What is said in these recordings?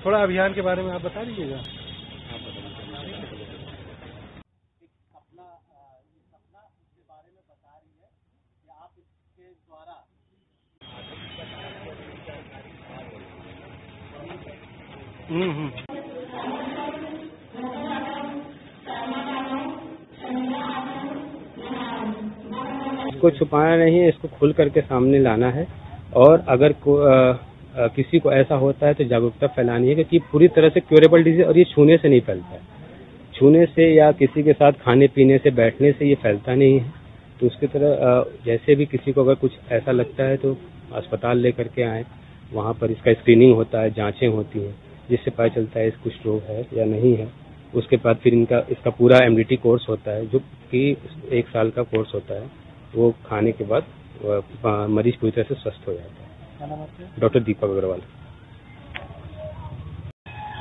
थोड़ा अभियान के बारे में आप बता दीजिएगा। इसको छुपाना नहीं है, इसको खुल करके सामने लाना है। और अगर किसी को ऐसा होता है तो जागरूकता फैलानी है, क्योंकि पूरी तरह से क्योरेबल डिजीज और ये छूने से नहीं फैलता है। छूने से या किसी के साथ खाने पीने से बैठने से ये फैलता नहीं है। तो उसकी तरह जैसे भी किसी को अगर कुछ ऐसा लगता है तो अस्पताल लेकर के आए, वहाँ पर इसका स्क्रीनिंग होता है, जांचें होती हैं, जिससे पता चलता है कुछ रोग है या नहीं है। उसके बाद फिर इसका पूरा एमडीटी कोर्स होता है, जो कि 1 साल का कोर्स होता है। वो खाने के बाद मरीज पूरी तरह से स्वस्थ हो जाता है। डॉक्टर दीपक अग्रवाल।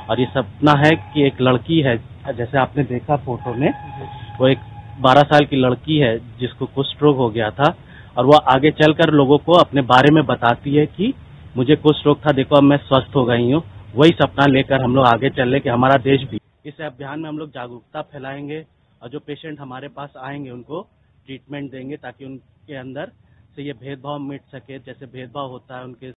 और ये सपना है कि एक लड़की है, जैसे आपने देखा फोटो में, वो एक 12 साल की लड़की है जिसको कुष्ठ रोग हो गया था, और वो आगे चलकर लोगों को अपने बारे में बताती है कि मुझे कुष्ठ रोग था, देखो अब मैं स्वस्थ हो गई हूँ। वही सपना लेकर हम लोग आगे चल रहे कि हमारा देश भी इस अभियान में हम लोग जागरूकता फैलाएंगे, और जो पेशेंट हमारे पास आएंगे उनको ट्रीटमेंट देंगे, ताकि उनके अंदर से ये भेदभाव मिट सके। जैसे भेदभाव होता है उनके